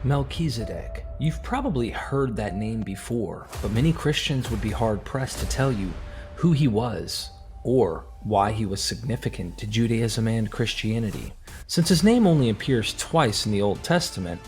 Melchizedek. You've probably heard that name before, but many Christians would be hard-pressed to tell you who he was or why he was significant to Judaism and Christianity. Since his name only appears twice in the Old Testament,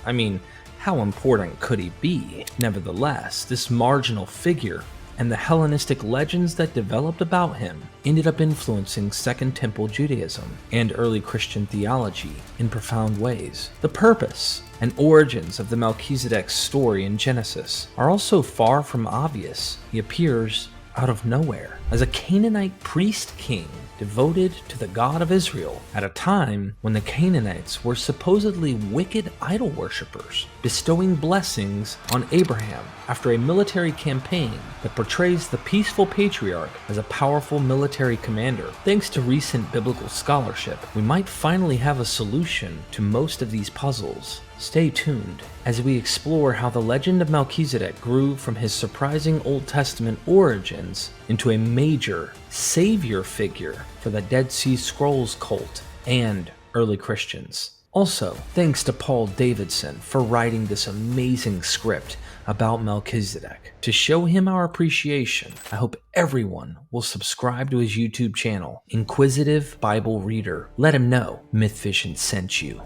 how important could he be? Nevertheless, this marginal figure and the Hellenistic legends that developed about him ended up influencing Second Temple Judaism and early Christian theology in profound ways. The purpose and origins of the Melchizedek story in Genesis are also far from obvious. He appears out of nowhere as a Canaanite priest king devoted to the God of Israel at a time when the Canaanites were supposedly wicked idol worshippers, bestowing blessings on Abraham after a military campaign that portrays the peaceful patriarch as a powerful military commander. Thanks to recent biblical scholarship, we might finally have a solution to most of these puzzles. Stay tuned as we explore how the legend of Melchizedek grew from his surprising Old Testament origins into a major savior figure for the Dead Sea Scrolls cult and early Christians. Also, thanks to Paul Davidson for writing this amazing script about Melchizedek. To show him our appreciation, I hope everyone will subscribe to his YouTube channel, Inquisitive Bible Reader. Let him know MythVision sent you.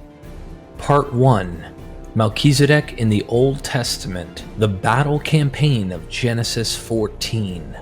Part 1. Melchizedek in the Old Testament, the battle campaign of Genesis 14.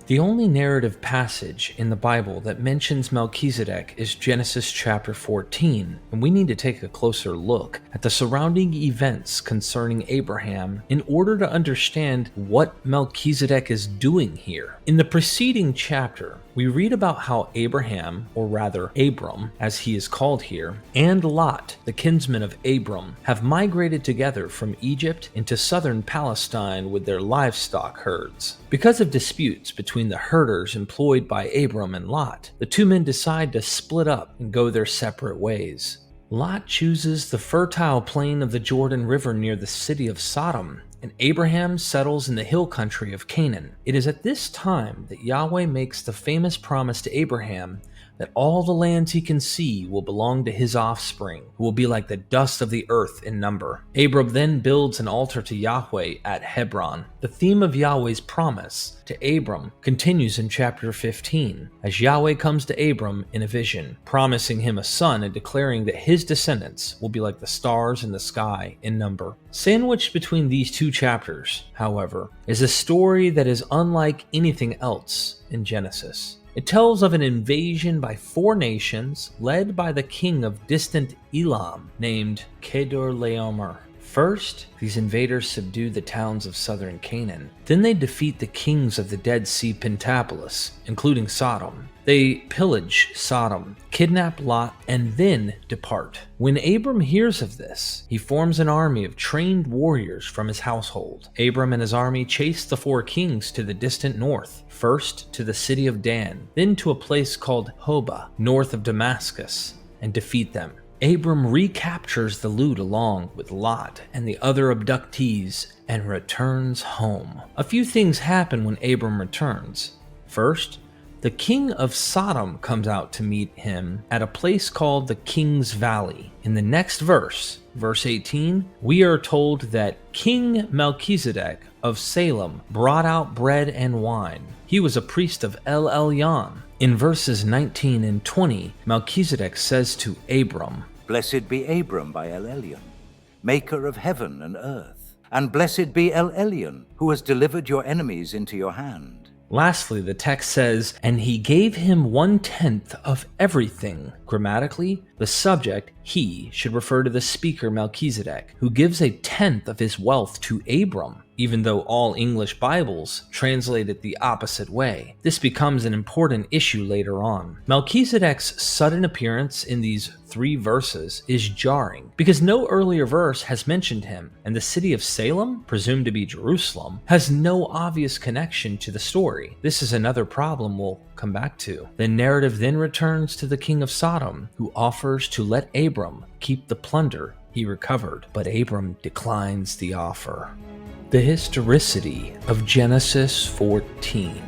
The only narrative passage in the Bible that mentions Melchizedek is Genesis chapter 14, and we need to take a closer look at the surrounding events concerning Abraham in order to understand what Melchizedek is doing here. In the preceding chapter, we read about how Abraham, or rather Abram, as he is called here, and Lot, the kinsman of Abram, have migrated together from Egypt into southern Palestine with their livestock herds. Because of disputes between the herders employed by Abram and Lot, the two men decide to split up and go their separate ways. Lot chooses the fertile plain of the Jordan River near the city of Sodom, and Abraham settles in the hill country of Canaan. It is at this time that Yahweh makes the famous promise to Abraham that all the lands he can see will belong to his offspring, who will be like the dust of the earth in number. Abram then builds an altar to Yahweh at Hebron. The theme of Yahweh's promise to Abram continues in chapter 15, as Yahweh comes to Abram in a vision, promising him a son and declaring that his descendants will be like the stars in the sky in number. Sandwiched between these two chapters, however, is a story that is unlike anything else in Genesis. It tells of an invasion by 4 nations led by the king of distant Elam named Chedorlaomer. First, these invaders subdue the towns of southern Canaan. Then they defeat the kings of the Dead Sea Pentapolis, including Sodom. They pillage Sodom, kidnap Lot, and then depart. When Abram hears of this, he forms an army of trained warriors from his household. Abram and his army chase the 4 kings to the distant north, first to the city of Dan, then to a place called Hobah, north of Damascus, and defeat them. Abram recaptures the loot along with Lot and the other abductees and returns home. A few things happen when Abram returns. First, the king of Sodom comes out to meet him at a place called the King's Valley. In the next verse, verse 18, we are told that King Melchizedek of Salem brought out bread and wine. He was a priest of El Elyon. In verses 19 and 20, Melchizedek says to Abram, "Blessed be Abram by El Elyon, maker of heaven and earth, and blessed be El Elyon, who has delivered your enemies into your hand." Lastly, the text says, and he gave him 1/10 of everything. Grammatically, the subject, he, should refer to the speaker Melchizedek, who gives 1/10 of his wealth to Abram, even though all English Bibles translate it the opposite way. This becomes an important issue later on. Melchizedek's sudden appearance in these 3 verses is jarring, because no earlier verse has mentioned him, and the city of Salem, presumed to be Jerusalem, has no obvious connection to the story. This is another problem we'll come back to. The narrative then returns to the king of Sodom, who offers to let Abram keep the plunder he recovered, but Abram declines the offer. The historicity of Genesis 14.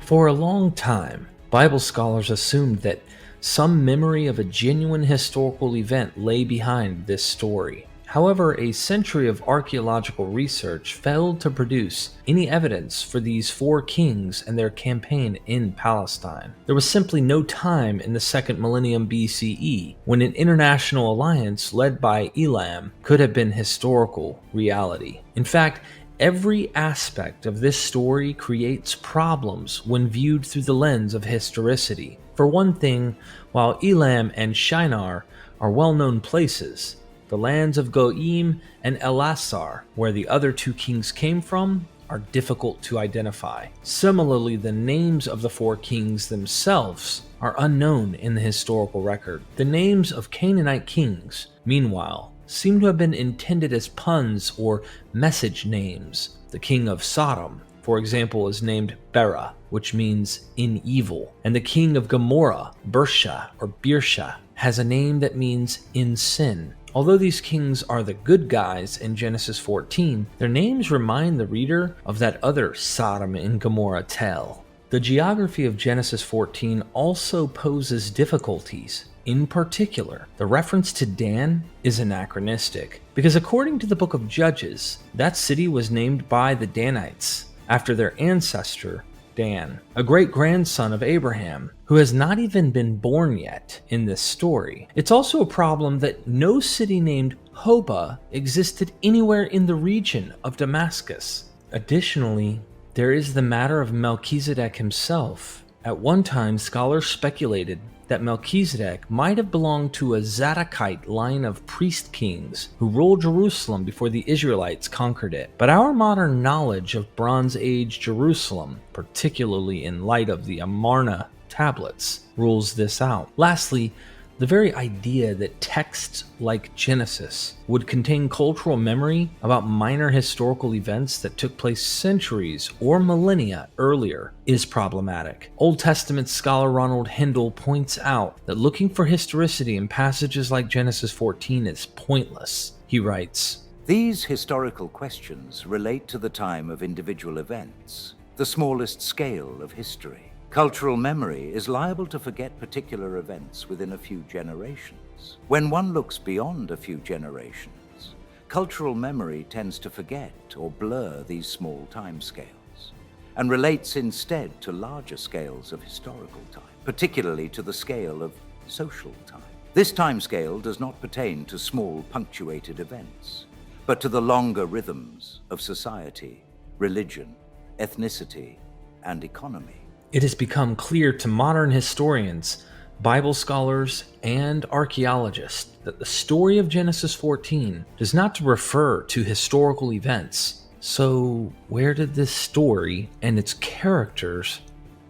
For a long time, Bible scholars assumed that Some memory of a genuine historical event lay behind this story. However, a century of archaeological research failed to produce any evidence for these 4 kings and their campaign in Palestine. There was simply no time in the 2nd millennium BCE when an international alliance led by Elam could have been historical reality. In fact, every aspect of this story creates problems when viewed through the lens of historicity. For one thing, while Elam and Shinar are well-known places, the lands of Goim and Elasar, where the other 2 kings came from, are difficult to identify. Similarly, the names of the 4 kings themselves are unknown in the historical record. The names of Canaanite kings, meanwhile, seem to have been intended as puns or message names. The king of Sodom, for example, is named Bera, which means in evil, and the king of Gomorrah, Bersha or Birsha, has a name that means in sin. Although these kings are the good guys in Genesis 14, their names remind the reader of that other Sodom and Gomorrah tale. The geography of Genesis 14 also poses difficulties. In particular, the reference to Dan is anachronistic, because according to the book of Judges, that city was named by the Danites, after their ancestor, Dan, a great-grandson of Abraham, who has not even been born yet in this story. It's also a problem that no city named Hobah existed anywhere in the region of Damascus. Additionally, there is the matter of Melchizedek himself. At one time, scholars speculated that Melchizedek might have belonged to a Zadokite line of priest kings who ruled Jerusalem before the Israelites conquered it. But our modern knowledge of Bronze Age Jerusalem, particularly in light of the Amarna tablets, rules this out. Lastly, the very idea that texts like Genesis would contain cultural memory about minor historical events that took place centuries or millennia earlier is problematic. Old Testament scholar Ronald Hindle points out that looking for historicity in passages like Genesis 14 is pointless. He writes, These historical questions relate to the time of individual events, the smallest scale of history. Cultural memory is liable to forget particular events within a few generations. When one looks beyond a few generations, cultural memory tends to forget or blur these small timescales, and relates instead to larger scales of historical time, particularly to the scale of social time. This timescale does not pertain to small punctuated events, but to the longer rhythms of society, religion, ethnicity, and economy. It has become clear to modern historians, Bible scholars, and archaeologists that the story of Genesis 14 does not refer to historical events. So, where did this story and its characters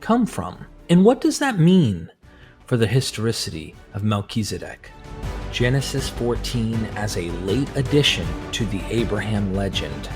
come from? And what does that mean for the historicity of Melchizedek? Genesis 14 as a late addition to the Abraham legend.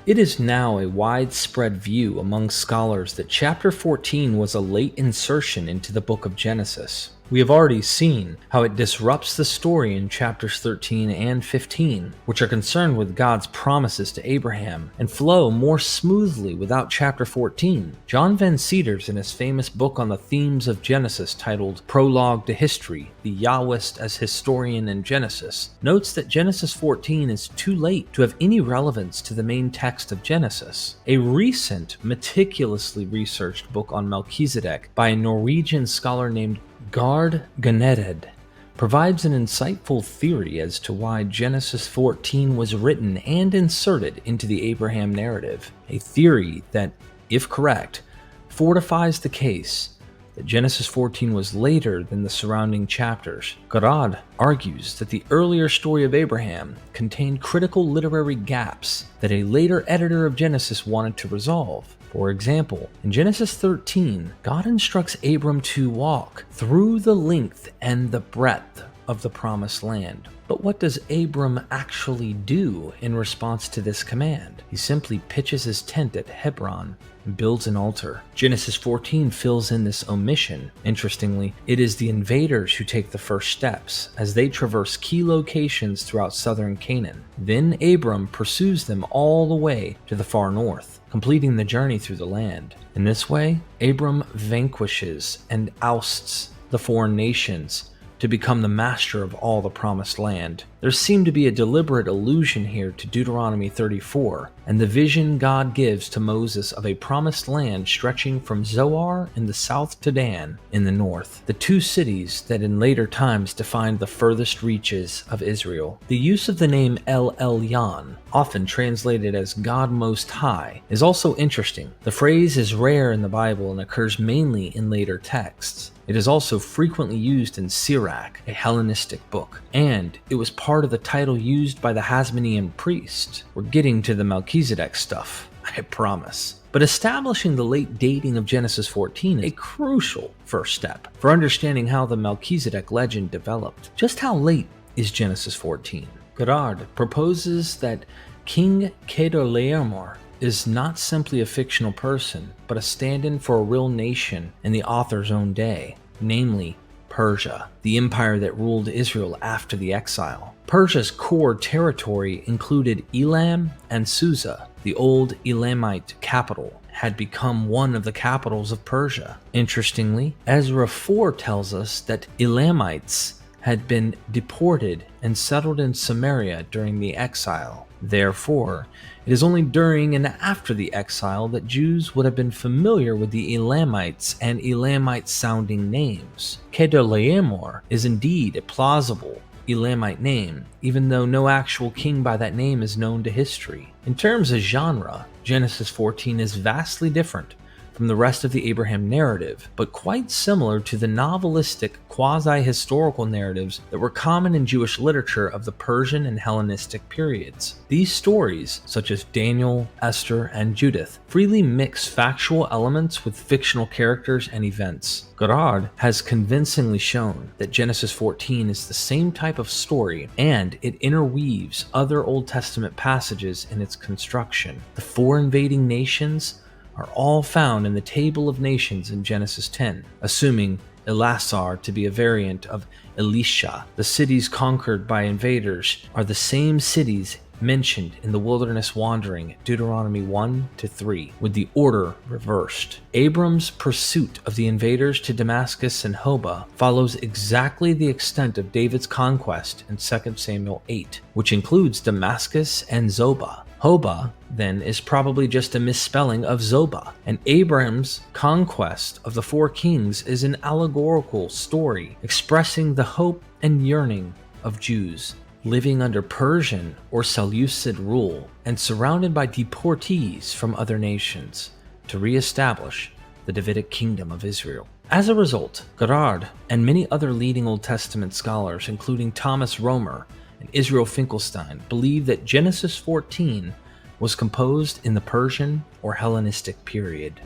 It is now a widespread view among scholars that chapter 14 was a late insertion into the book of Genesis. We have already seen how it disrupts the story in chapters 13 and 15, which are concerned with God's promises to Abraham, and flow more smoothly without chapter 14. John Van Seters, in his famous book on the themes of Genesis titled Prologue to History, the Yahwist as Historian in Genesis, notes that Genesis 14 is too late to have any relevance to the main text of Genesis. A recent, meticulously researched book on Melchizedek by a Norwegian scholar named Gard Ganeded provides an insightful theory as to why Genesis 14 was written and inserted into the Abraham narrative, a theory that, if correct, fortifies the case that Genesis 14 was later than the surrounding chapters. Garad argues that the earlier story of Abraham contained critical literary gaps that a later editor of Genesis wanted to resolve. For example, in Genesis 13, God instructs Abram to walk through the length and the breadth of the promised land. But what does Abram actually do in response to this command? He simply pitches his tent at Hebron and builds an altar. Genesis 14 fills in this omission. Interestingly, it is the invaders who take the first steps as they traverse key locations throughout southern Canaan. Then Abram pursues them all the way to the far north, completing the journey through the land. In this way, Abram vanquishes and ousts the foreign nations to become the master of all the promised land. There seemed to be a deliberate allusion here to Deuteronomy 34 and the vision God gives to Moses of a promised land stretching from Zoar in the south to Dan in the north, the two cities that in later times defined the furthest reaches of Israel. The use of the name El Elyon, often translated as God Most High, is also interesting. The phrase is rare in the Bible and occurs mainly in later texts. It is also frequently used in Sirach, a Hellenistic book, and it was part of the title used by the Hasmonean priest. We're getting to the Melchizedek stuff, I promise. But establishing the late dating of Genesis 14 is a crucial first step for understanding how the Melchizedek legend developed. Just how late is Genesis 14? Gerard proposes that King Chedorlaomer is not simply a fictional person, but a stand-in for a real nation in the author's own day, namely Persia, the empire that ruled Israel after the exile. Persia's core territory included Elam and Susa. The old Elamite capital had become one of the capitals of Persia. Interestingly, Ezra 4 tells us that Elamites had been deported and settled in Samaria during the exile. Therefore, it is only during and after the exile that Jews would have been familiar with the Elamites and Elamite-sounding names. Chedorlaomer is indeed a plausible Elamite name, even though no actual king by that name is known to history. In terms of genre, Genesis 14 is vastly different from the rest of the Abraham narrative, but quite similar to the novelistic quasi-historical narratives that were common in Jewish literature of the Persian and Hellenistic periods. These stories, such as Daniel, Esther, and Judith, freely mix factual elements with fictional characters and events. Gerard has convincingly shown that Genesis 14 is the same type of story, and it interweaves other Old Testament passages in its construction. The four invading nations are all found in the Table of Nations in Genesis 10, assuming Elasar to be a variant of Elisha. The cities conquered by invaders are the same cities mentioned in the wilderness wandering, Deuteronomy 1-3, with the order reversed. Abram's pursuit of the invaders to Damascus and Hobah follows exactly the extent of David's conquest in 2 Samuel 8, which includes Damascus and Zobah. Hobah, then, is probably just a misspelling of Zobah, and Abram's conquest of the four kings is an allegorical story expressing the hope and yearning of Jews living under Persian or Seleucid rule and surrounded by deportees from other nations to re-establish the Davidic kingdom of Israel. As a result, Gerard and many other leading Old Testament scholars, including Thomas Romer and Israel Finkelstein, believe that Genesis 14 was composed in the Persian or Hellenistic period.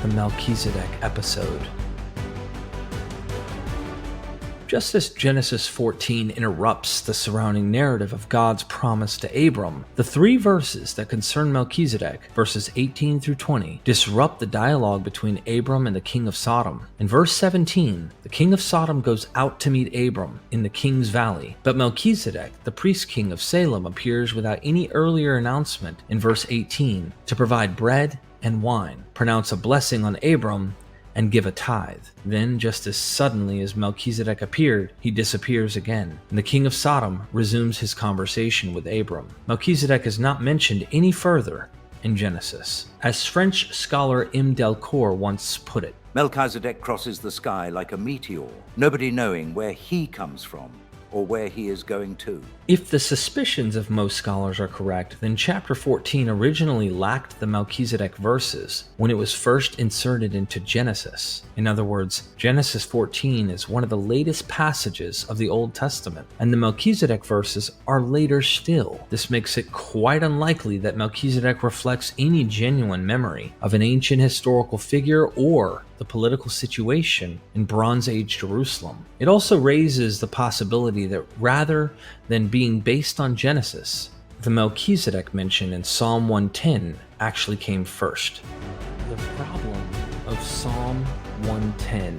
The Melchizedek episode. Just as Genesis 14 interrupts the surrounding narrative of God's promise to Abram, the three verses that concern Melchizedek, verses 18-20, disrupt the dialogue between Abram and the king of Sodom. In verse 17, the king of Sodom goes out to meet Abram in the king's valley, but Melchizedek, the priest king of Salem, appears without any earlier announcement in verse 18 to provide bread and wine, pronounce a blessing on Abram, and give a tithe. Then, just as suddenly as Melchizedek appeared, he disappears again, and the king of Sodom resumes his conversation with Abram. Melchizedek is not mentioned any further in Genesis. As French scholar M. Delcourt once put it, Melchizedek crosses the sky like a meteor, nobody knowing where he comes from or where he is going to. If the suspicions of most scholars are correct, then chapter 14 originally lacked the Melchizedek verses when it was first inserted into Genesis. In other words, Genesis 14 is one of the latest passages of the Old Testament, and the Melchizedek verses are later still. This makes it quite unlikely that Melchizedek reflects any genuine memory of an ancient historical figure or the political situation in Bronze Age Jerusalem. It also raises the possibility that rather than being based on Genesis, the Melchizedek mention in Psalm 110 actually came first. The problem of Psalm 110.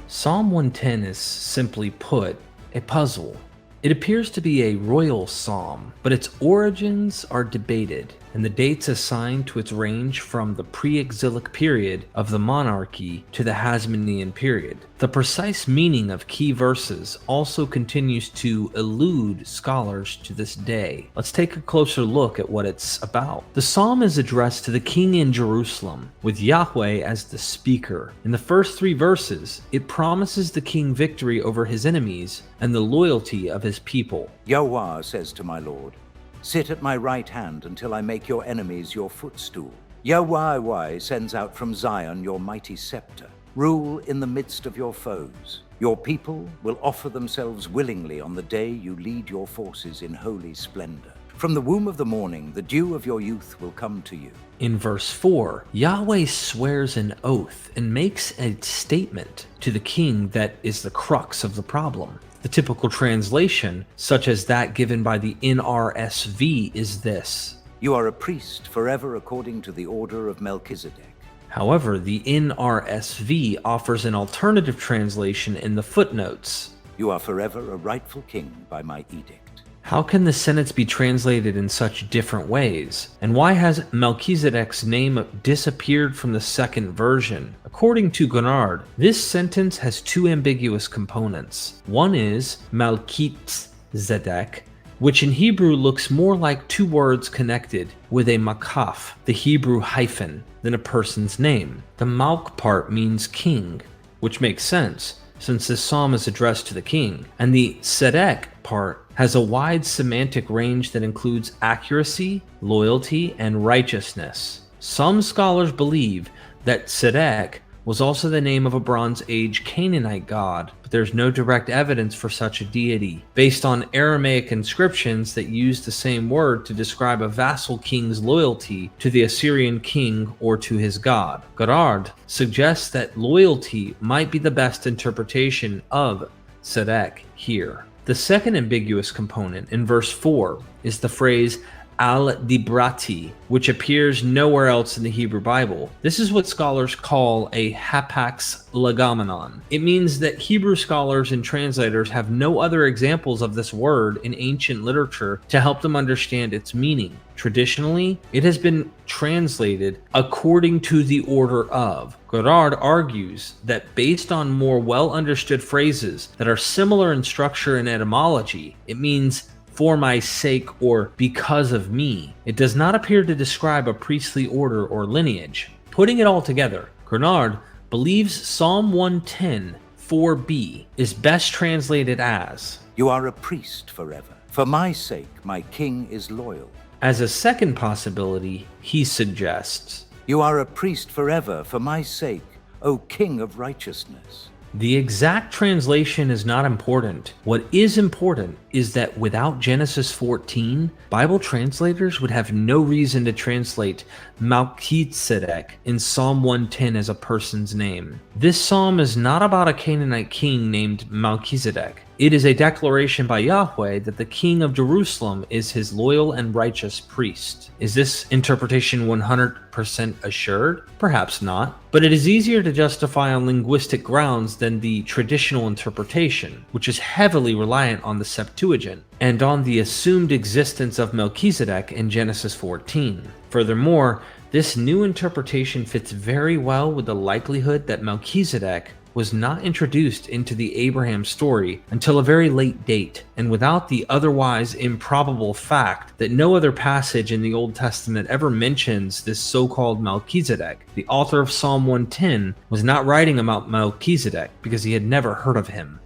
Psalm 110 is, simply put, a puzzle. It appears to be a royal psalm, but its origins are debated. and the dates assigned to its range from the pre-exilic period of the monarchy to the Hasmonean period. The precise meaning of key verses also continues to elude scholars to this day. Let's take a closer look at what it's about. The psalm is addressed to the king in Jerusalem, with Yahweh as the speaker. In the first 3 verses, it promises the king victory over his enemies and the loyalty of his people. Yahweh says to my Lord, sit at my right hand until I make your enemies your footstool. Yahweh sends out from Zion your mighty scepter. Rule in the midst of your foes. Your people will offer themselves willingly on the day you lead your forces in holy splendor. From the womb of the morning, the dew of your youth will come to you. In verse 4, Yahweh swears an oath and makes a statement to the king that is the crux of the problem. The typical translation, such as that given by the NRSV, is this: You are a priest forever according to the order of Melchizedek. However, the NRSV offers an alternative translation in the footnotes. You are forever a rightful king by my edict. How can the sentence be translated in such different ways? And why has Melchizedek's name disappeared from the second version? According to Gonard, this sentence has 2 ambiguous components. One is Melchisedek, which in Hebrew looks more like 2 words connected with a makaf, the Hebrew hyphen, than a person's name. The Malch part means king, which makes sense, since this psalm is addressed to the king, and the Sedek part has a wide semantic range that includes accuracy, loyalty, and righteousness. Some scholars believe that Sedek was also the name of a Bronze Age Canaanite god, but there's no direct evidence for such a deity, based on Aramaic inscriptions that use the same word to describe a vassal king's loyalty to the Assyrian king or to his god. Gonard suggests that loyalty might be the best interpretation of Sedek here. The second ambiguous component in verse 4 is the phrase al-dibrati, which appears nowhere else in the Hebrew Bible. This is what scholars call a hapax legomenon. It means that Hebrew scholars and translators have no other examples of this word in ancient literature to help them understand its meaning. Traditionally, it has been translated according to the order of. Gonard argues that based on more well-understood phrases that are similar in structure and etymology, it means for my sake or because of me. It does not appear to describe a priestly order or lineage. Putting it all together, Gonard believes Psalm 110, 4b is best translated as, You are a priest forever. For my sake, my king is loyal. As a second possibility, he suggests, You are a priest forever for my sake, O King of righteousness. The exact translation is not important. What is important is that without Genesis 14, Bible translators would have no reason to translate Melchisedec in Psalm 110 as a person's name. This psalm is not about a Canaanite king named Melchizedek. It is a declaration by Yahweh that the king of Jerusalem is his loyal and righteous priest. Is this interpretation 100% assured? Perhaps not, but it is easier to justify on linguistic grounds than the traditional interpretation, which is heavily reliant on the Septuagint and on the assumed existence of Melchizedek in Genesis 14. Furthermore, this new interpretation fits very well with the likelihood that Melchizedek was not introduced into the Abraham story until a very late date, and without the otherwise improbable fact that no other passage in the Old Testament ever mentions this so-called Melchizedek. The author of Psalm 110 was not writing about Melchizedek because he had never heard of him.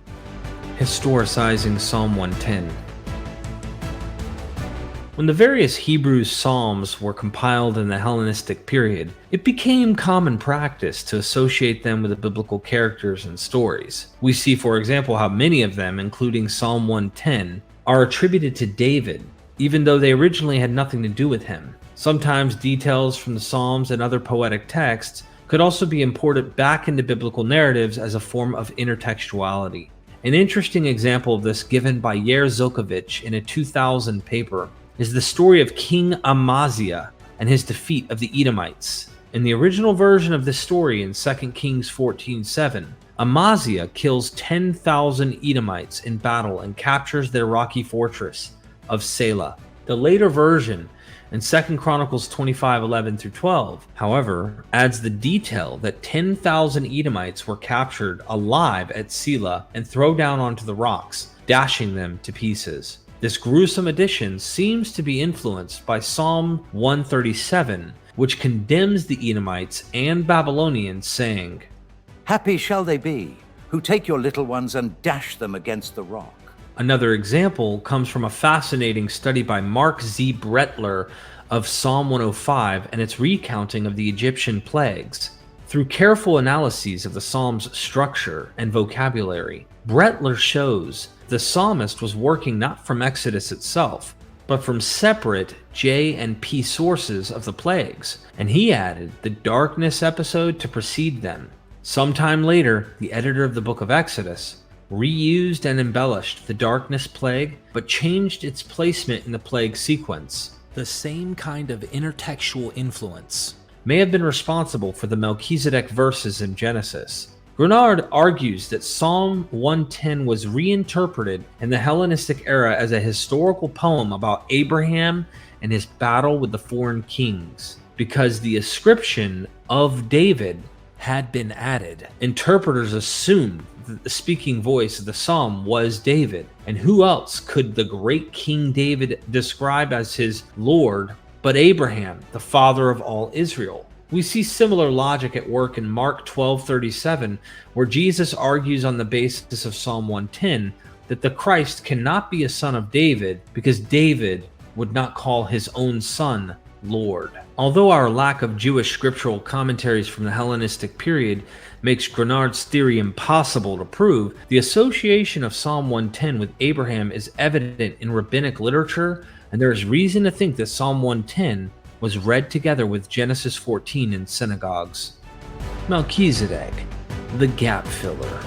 Historicizing Psalm 110. When the various Hebrew psalms were compiled in the Hellenistic period, it became common practice to associate them with the biblical characters and stories. We see, for example, how many of them, including Psalm 110, are attributed to David, even though they originally had nothing to do with him. Sometimes details from the Psalms and other poetic texts could also be imported back into biblical narratives as a form of intertextuality. An interesting example of this given by Yair Zokovich in a 2000 paper is the story of King Amaziah and his defeat of the Edomites. In the original version of this story in 2 Kings 14:7, Amaziah kills 10,000 Edomites in battle and captures their rocky fortress of Selah. The later version And 2 Chronicles 25:11 through 12, however, adds the detail that 10,000 Edomites were captured alive at Selah and thrown down onto the rocks, dashing them to pieces. This gruesome addition seems to be influenced by Psalm 137, which condemns the Edomites and Babylonians, saying, "Happy shall they be who take your little ones and dash them against the rock." Another example comes from a fascinating study by Mark Z. Brettler of Psalm 105 and its recounting of the Egyptian plagues. Through careful analyses of the psalm's structure and vocabulary, Brettler shows the psalmist was working not from Exodus itself, but from separate J and P sources of the plagues, and he added the darkness episode to precede them. Sometime later, the editor of the book of Exodus reused and embellished the darkness plague, but changed its placement in the plague sequence. The same kind of intertextual influence may have been responsible for the Melchizedek verses in Genesis. Grenard argues that Psalm 110 was reinterpreted in the Hellenistic era as a historical poem about Abraham and his battle with the foreign kings, because the ascription of David had been added. Interpreters assumed that the speaking voice of the psalm was David, and who else could the great King David describe as his Lord but Abraham, the father of all Israel? We see similar logic at work in Mark 12:37, where Jesus argues on the basis of Psalm 110 that the Christ cannot be a son of David because David would not call his own son Lord. Although our lack of Jewish scriptural commentaries from the Hellenistic period makes Grenard's theory impossible to prove, the association of Psalm 110 with Abraham is evident in rabbinic literature, and there is reason to think that Psalm 110 was read together with Genesis 14 in synagogues. Melchizedek, the gap filler.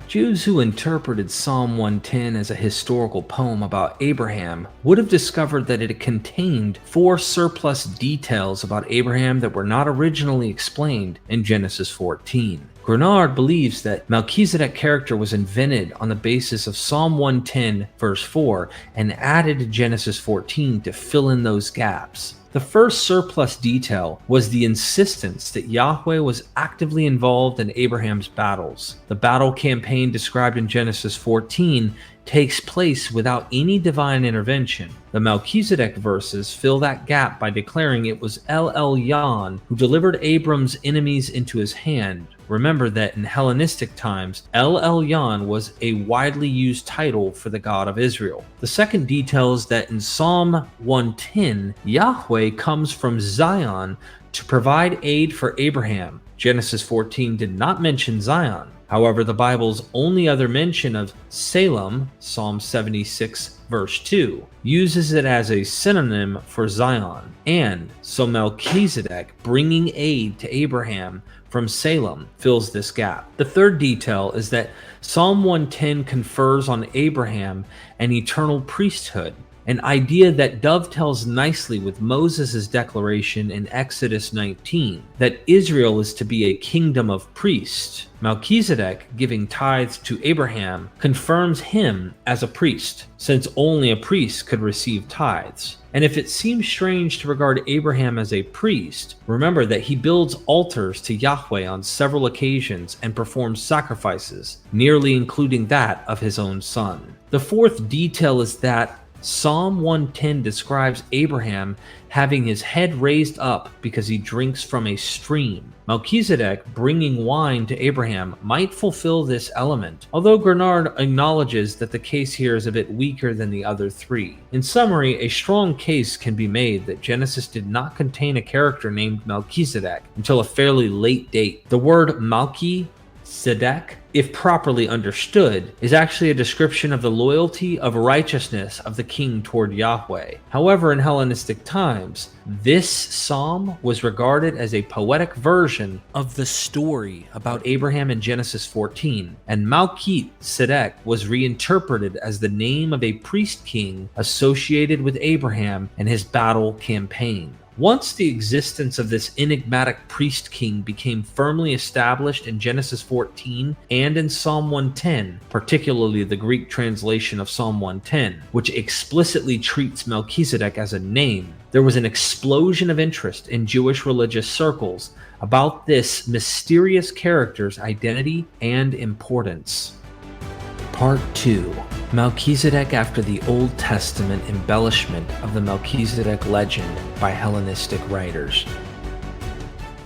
Jews who interpreted Psalm 110 as a historical poem about Abraham would have discovered that it contained 4 surplus details about Abraham that were not originally explained in Genesis 14. Grenard believes that Melchizedek character was invented on the basis of Psalm 110 verse 4 and added to Genesis 14 to fill in those gaps. The first surplus detail was the insistence that Yahweh was actively involved in Abraham's battles. The battle campaign described in Genesis 14 takes place without any divine intervention. The Melchizedek verses fill that gap by declaring it was El Elyon who delivered Abram's enemies into his hand. Remember that in Hellenistic times, El Elyon was a widely used title for the God of Israel. The second detail is that in Psalm 110, Yahweh comes from Zion to provide aid for Abraham. Genesis 14 did not mention Zion. However, the Bible's only other mention of Salem, Psalm 76 verse 2, uses it as a synonym for Zion. And so Melchizedek bringing aid to Abraham from Salem fills this gap. The third detail is that Psalm 110 confers on Abraham an eternal priesthood, an idea that dovetails nicely with Moses' declaration in Exodus 19 that Israel is to be a kingdom of priests. Melchizedek giving tithes to Abraham confirms him as a priest, since only a priest could receive tithes. And if it seems strange to regard Abraham as a priest, remember that he builds altars to Yahweh on several occasions and performs sacrifices, nearly including that of his own son. The fourth detail is that Psalm 110 describes Abraham having his head raised up because he drinks from a stream. Melchizedek bringing wine to Abraham might fulfill this element, although Grenard acknowledges that the case here is a bit weaker than the other 3. In summary, a strong case can be made that Genesis did not contain a character named Melchizedek until a fairly late date. The word Melchisedek, if properly understood, is actually a description of the loyalty of righteousness of the king toward Yahweh. However, in Hellenistic times, this psalm was regarded as a poetic version of the story about Abraham in Genesis 14, and Melchisedek was reinterpreted as the name of a priest king associated with Abraham and his battle campaign. Once the existence of this enigmatic priest king became firmly established in Genesis 14 and in Psalm 110, particularly the Greek translation of Psalm 110, which explicitly treats Melchizedek as a name, there was an explosion of interest in Jewish religious circles about this mysterious character's identity and importance. Part 2. Melchizedek after the Old Testament embellishment of the Melchizedek legend by Hellenistic writers.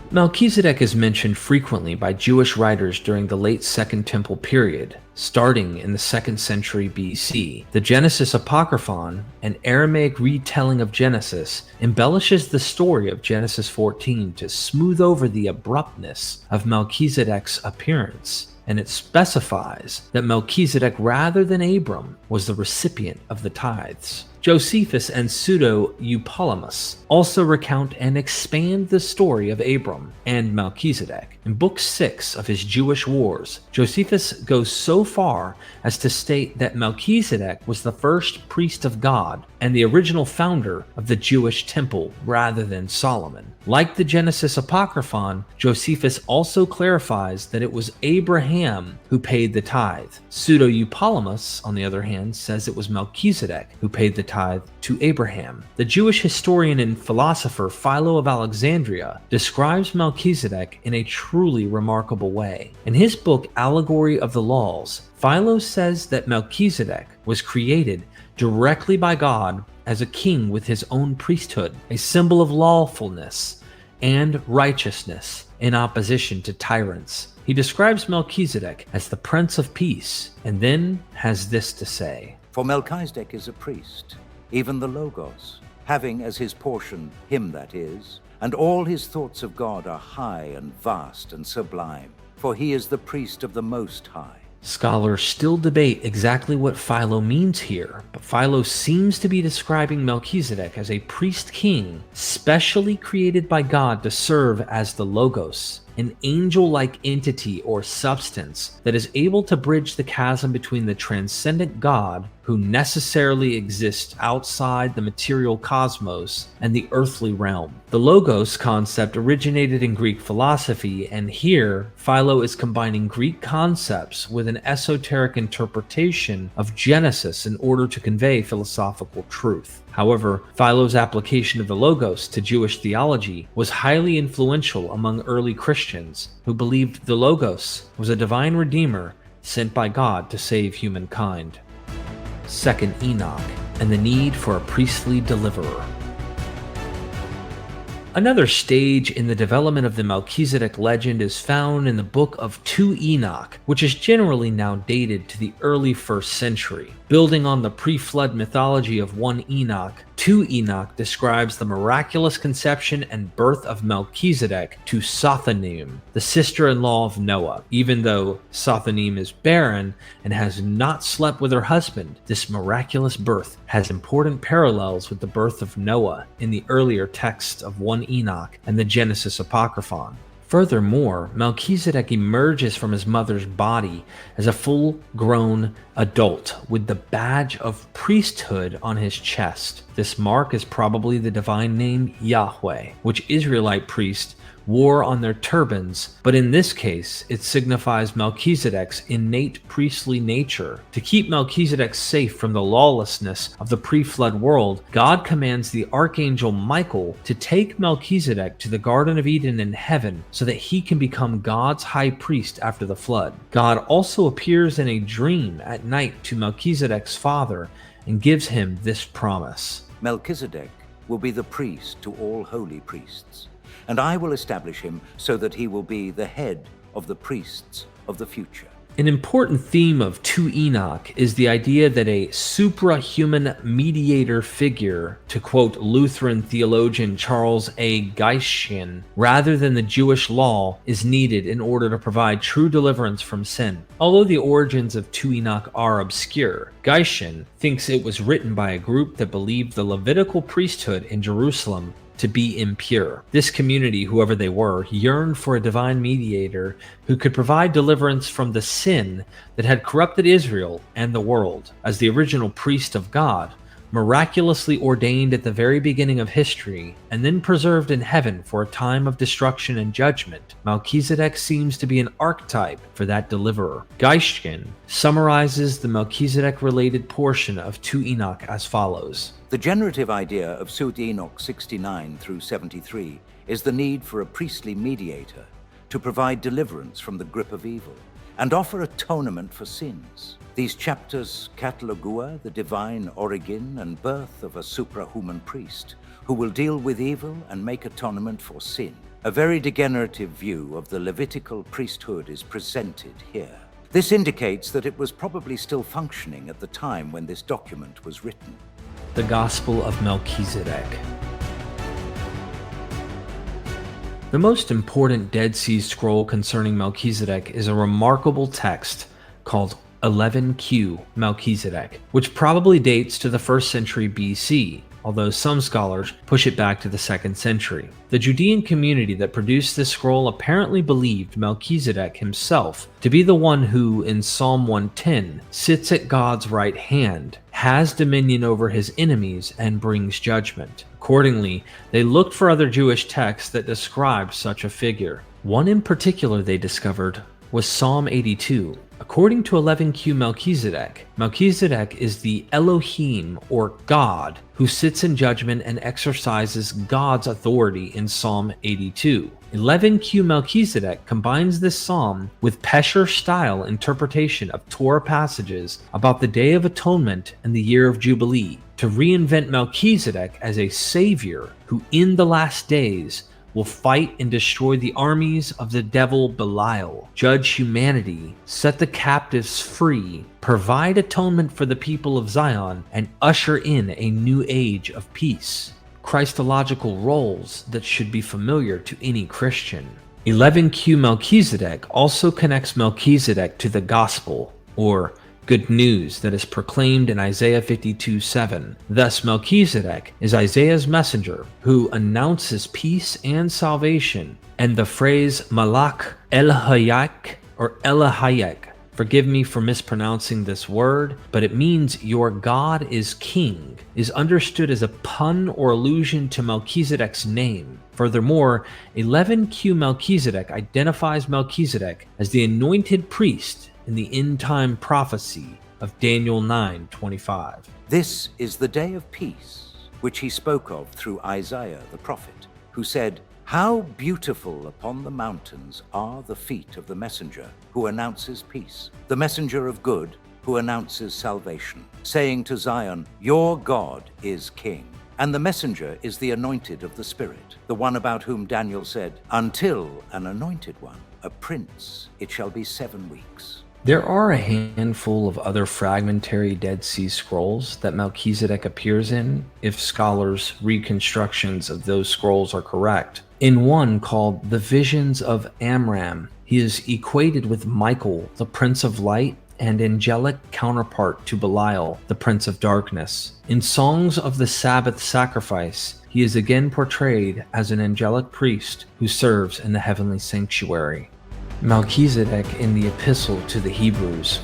Melchizedek is mentioned frequently by Jewish writers during the late Second Temple period, starting in the 2nd century BC. The Genesis Apocryphon, an Aramaic retelling of Genesis, embellishes the story of Genesis 14 to smooth over the abruptness of Melchizedek's appearance, and it specifies that Melchizedek, rather than Abram, was the recipient of the tithes. Josephus and Pseudo-Eupolemus also recount and expand the story of Abram and Melchizedek. In Book 6 of his Jewish Wars, Josephus goes so far as to state that Melchizedek was the first priest of God and the original founder of the Jewish temple rather than Solomon. Like the Genesis Apocryphon, Josephus also clarifies that it was Abraham who paid the tithe. Pseudo-Eupolemus, on the other hand, says it was Melchizedek who paid the tithe to Abraham. The Jewish historian and philosopher Philo of Alexandria describes Melchizedek in a truly remarkable way. In his book Allegory of the Laws, Philo says that Melchizedek was created directly by God as a king with his own priesthood, a symbol of lawfulness and righteousness in opposition to tyrants. He describes Melchizedek as the Prince of Peace, and then has this to say: For Melchizedek is a priest, even the Logos, having as his portion him that is, and all his thoughts of God are high and vast and sublime, for he is the priest of the Most High. Scholars still debate exactly what Philo means here, but Philo seems to be describing Melchizedek as a priest-king, specially created by God to serve as the Logos, an angel-like entity or substance that is able to bridge the chasm between the transcendent God, who necessarily exists outside the material cosmos, and the earthly realm. The Logos concept originated in Greek philosophy, and here Philo is combining Greek concepts with an esoteric interpretation of Genesis in order to convey philosophical truth. However, Philo's application of the Logos to Jewish theology was highly influential among early Christians who believed the Logos was a divine redeemer sent by God to save humankind. Second Enoch, and the need for a priestly deliverer. Another stage in the development of the Melchizedek legend is found in the book of 2 Enoch, which is generally now dated to the early 1st century. Building on the pre-flood mythology of 1 Enoch, 2 Enoch describes the miraculous conception and birth of Melchizedek to Sothonim, the sister-in-law of Noah. Even though Sothonim is barren and has not slept with her husband, this miraculous birth has important parallels with the birth of Noah in the earlier texts of 1 Enoch and the Genesis Apocryphon. Furthermore, Melchizedek emerges from his mother's body as a full-grown adult with the badge of priesthood on his chest. This mark is probably the divine name Yahweh, which Israelite priests wore on their turbans, but in this case, it signifies Melchizedek's innate priestly nature. To keep Melchizedek safe from the lawlessness of the pre-flood world, God commands the archangel Michael to take Melchizedek to the Garden of Eden in heaven so that he can become God's high priest after the flood. God also appears in a dream at night to Melchizedek's father and gives him this promise: Melchizedek will be the priest to all holy priests, and I will establish him so that he will be the head of the priests of the future. An important theme of 2 Enoch is the idea that a suprahuman mediator figure, to quote Lutheran theologian Charles A. Geischen, rather than the Jewish law, is needed in order to provide true deliverance from sin. Although the origins of 2 Enoch are obscure, Geischen thinks it was written by a group that believed the Levitical priesthood in Jerusalem to be impure. This community, whoever they were, yearned for a divine mediator who could provide deliverance from the sin that had corrupted Israel and the world. As the original priest of God, Miraculously ordained at the very beginning of history, and then preserved in heaven for a time of destruction and judgment, Melchizedek seems to be an archetype for that deliverer. Geistgen summarizes the Melchizedek-related portion of 2 Enoch as follows. The generative idea of Sud Enoch 69 through 73 is the need for a priestly mediator to provide deliverance from the grip of evil and offer atonement for sins. These chapters catalogua the divine origin and birth of a suprahuman priest who will deal with evil and make atonement for sin. A very degenerative view of the Levitical priesthood is presented here. This indicates that it was probably still functioning at the time when this document was written. The Gospel of Melchizedek. The most important Dead Sea Scroll concerning Melchizedek is a remarkable text called 11Q Melchizedek, which probably dates to the 1st century BC, although some scholars push it back to the 2nd century. The Judean community that produced this scroll apparently believed Melchizedek himself to be the one who, in Psalm 110, sits at God's right hand, has dominion over his enemies, and brings judgment. Accordingly, they looked for other Jewish texts that described such a figure. One in particular they discovered was Psalm 82. According to 11Q Melchizedek, Melchizedek is the Elohim, or God, who sits in judgment and exercises God's authority in Psalm 82. 11Q Melchizedek combines this psalm with Pesher-style interpretation of Torah passages about the Day of Atonement and the Year of Jubilee to reinvent Melchizedek as a savior who in the last days will fight and destroy the armies of the devil Belial, judge humanity, set the captives free, provide atonement for the people of Zion, and usher in a new age of peace. Christological roles that should be familiar to any Christian. 11Q Melchizedek also connects Melchizedek to the gospel, or good news that is proclaimed in Isaiah 52:7. Thus, Melchizedek is Isaiah's messenger who announces peace and salvation, and the phrase Malach Elhayak or Elahayek, forgive me for mispronouncing this word, but it means your God is king, is understood as a pun or allusion to Melchizedek's name. Furthermore, 11Q Melchizedek identifies Melchizedek as the anointed priest in the end-time prophecy of Daniel 9:25. This is the day of peace, which he spoke of through Isaiah the prophet, who said, "How beautiful upon the mountains are the feet of the messenger who announces peace, the messenger of good who announces salvation, saying to Zion, your God is king." And the messenger is the anointed of the Spirit, the one about whom Daniel said, "Until an anointed one, a prince, it shall be 7 weeks." There are a handful of other fragmentary Dead Sea Scrolls that Melchizedek appears in, if scholars' reconstructions of those scrolls are correct. In one called The Visions of Amram, he is equated with Michael, the Prince of Light, and angelic counterpart to Belial, the Prince of Darkness. In Songs of the Sabbath Sacrifice, he is again portrayed as an angelic priest who serves in the heavenly sanctuary. Melchizedek in the Epistle to the Hebrews.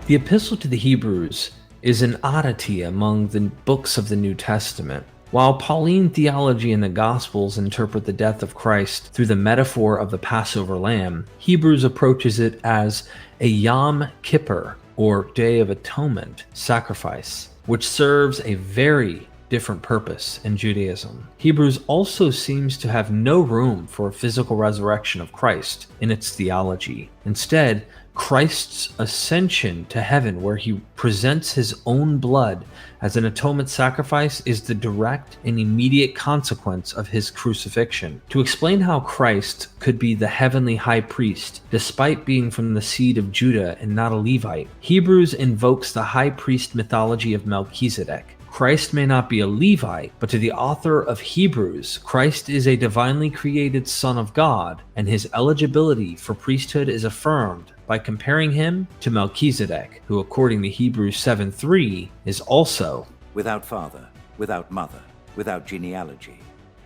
The Epistle to the Hebrews is an oddity among the books of the New Testament. While Pauline theology and the Gospels interpret the death of Christ through the metaphor of the Passover lamb, Hebrews approaches it as a Yom Kippur, or Day of Atonement, sacrifice, which serves a very different purpose in Judaism. Hebrews also seems to have no room for a physical resurrection of Christ in its theology. Instead, Christ's ascension to heaven, where he presents his own blood as an atonement sacrifice, is the direct and immediate consequence of his crucifixion. To explain how Christ could be the heavenly high priest, despite being from the seed of Judah and not a Levite, Hebrews invokes the high priest mythology of Melchizedek. Christ may not be a Levite, but to the author of Hebrews, Christ is a divinely created Son of God, and his eligibility for priesthood is affirmed by comparing him to Melchizedek, who according to Hebrews 7:3 is also without father, without mother, without genealogy,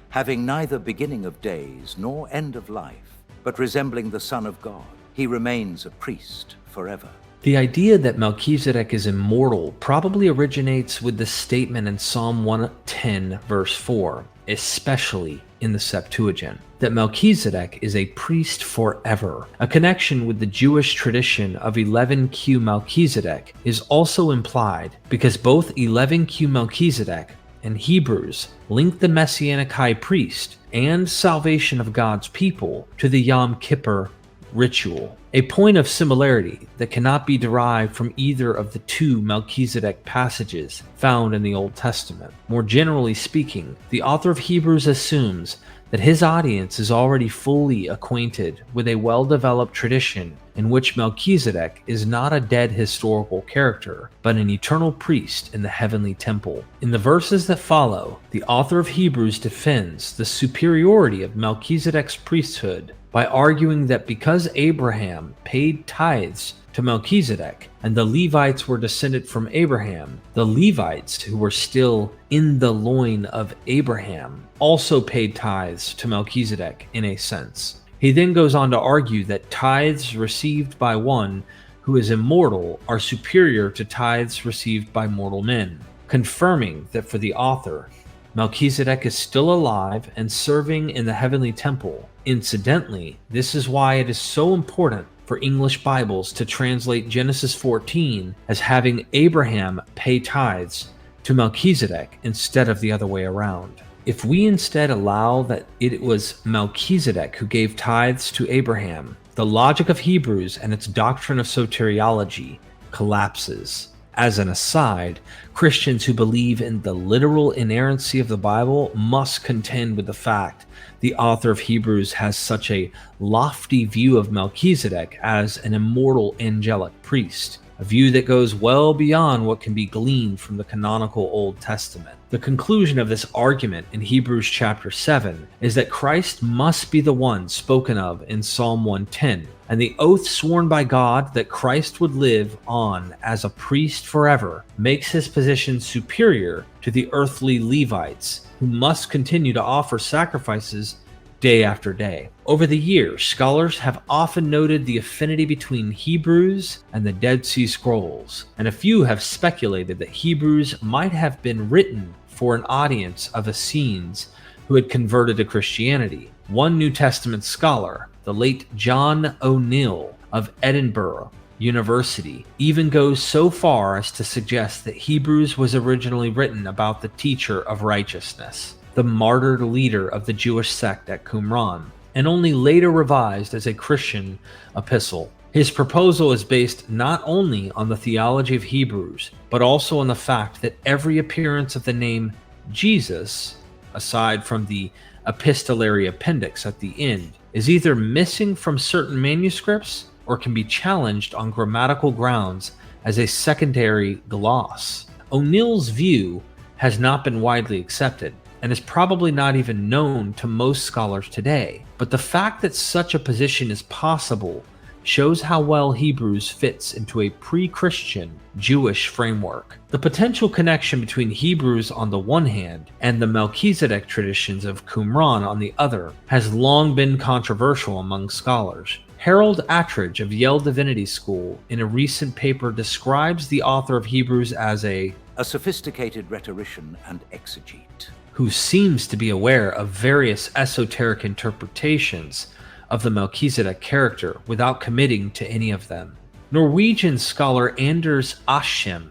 having neither beginning of days nor end of life, but resembling the Son of God. He remains a priest forever. The idea that Melchizedek is immortal probably originates with the statement in Psalm 110 verse 4, especially in the Septuagint, that Melchizedek is a priest forever. A connection with the Jewish tradition of 11Q Melchizedek is also implied because both 11Q Melchizedek and Hebrews link the Messianic high priest and salvation of God's people to the Yom Kippur ritual, a point of similarity that cannot be derived from either of the two Melchizedek passages found in the Old Testament. More generally speaking, the author of Hebrews assumes that his audience is already fully acquainted with a well-developed tradition in which Melchizedek is not a dead historical character, but an eternal priest in the heavenly temple. In the verses that follow, the author of Hebrews defends the superiority of Melchizedek's priesthood by arguing that because Abraham paid tithes to Melchizedek and the Levites were descended from Abraham, the Levites, who were still in the loin of Abraham, also paid tithes to Melchizedek in a sense. He then goes on to argue that tithes received by one who is immortal are superior to tithes received by mortal men, confirming that for the author, Melchizedek is still alive and serving in the heavenly temple. Incidentally, this is why it is so important for English Bibles to translate Genesis 14 as having Abraham pay tithes to Melchizedek instead of the other way around. If we instead allow that it was Melchizedek who gave tithes to Abraham, the logic of Hebrews and its doctrine of soteriology collapses. As an aside, Christians who believe in the literal inerrancy of the Bible must contend with the fact the author of Hebrews has such a lofty view of Melchizedek as an immortal angelic priest, a view that goes well beyond what can be gleaned from the canonical Old Testament. The conclusion of this argument in Hebrews chapter 7 is that Christ must be the one spoken of in Psalm 110, and the oath sworn by God that Christ would live on as a priest forever makes his position superior to the earthly Levites, who must continue to offer sacrifices day after day. Over the years, scholars have often noted the affinity between Hebrews and the Dead Sea Scrolls, and a few have speculated that Hebrews might have been written for an audience of Essenes who had converted to Christianity. One New Testament scholar, the late John O'Neill of Edinburgh University, even goes so far as to suggest that Hebrews was originally written about the teacher of righteousness, the martyred leader of the Jewish sect at Qumran, and only later revised as a Christian epistle. His proposal is based not only on the theology of Hebrews, but also on the fact that every appearance of the name Jesus, aside from the epistolary appendix at the end, is either missing from certain manuscripts or can be challenged on grammatical grounds as a secondary gloss. O'Neill's view has not been widely accepted and is probably not even known to most scholars today, but the fact that such a position is possible shows how well Hebrews fits into a pre-Christian Jewish framework. The potential connection between Hebrews on the one hand and the Melchizedek traditions of Qumran on the other has long been controversial among scholars. Harold Attridge of Yale Divinity School in a recent paper describes the author of Hebrews as a sophisticated rhetorician and exegete, who seems to be aware of various esoteric interpretations of the Melchizedek character without committing to any of them. Norwegian scholar Anders Askim,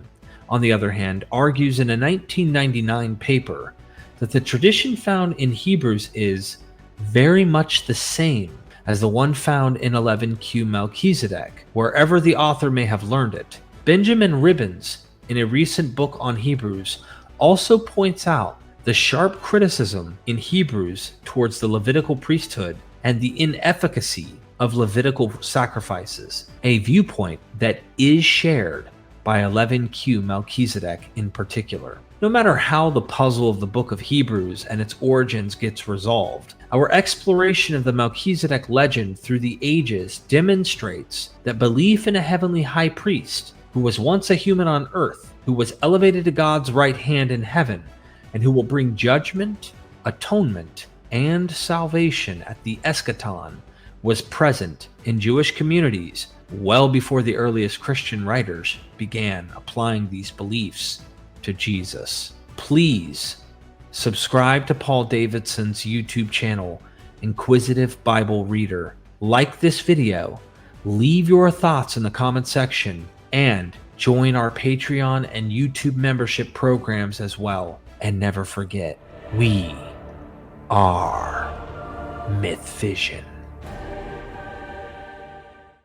on the other hand, argues in a 1999 paper that the tradition found in Hebrews is very much the same as the one found in 11Q Melchizedek, wherever the author may have learned it. Benjamin Ribbons, in a recent book on Hebrews, also points out the sharp criticism in Hebrews towards the Levitical priesthood and the inefficacy of Levitical sacrifices, a viewpoint that is shared by 11Q Melchizedek in particular. No matter how the puzzle of the book of Hebrews and its origins gets resolved, our exploration of the Melchizedek legend through the ages demonstrates that belief in a heavenly high priest who was once a human on earth, who was elevated to God's right hand in heaven, and who will bring judgment, atonement, and salvation at the eschaton was present in Jewish communities well before the earliest Christian writers began applying these beliefs to Jesus. Please subscribe to Paul Davidson's YouTube channel, Inquisitive Bible Reader. Like this video, leave your thoughts in the comment section, and join our Patreon and YouTube membership programs as well. And never forget, we are MythVision.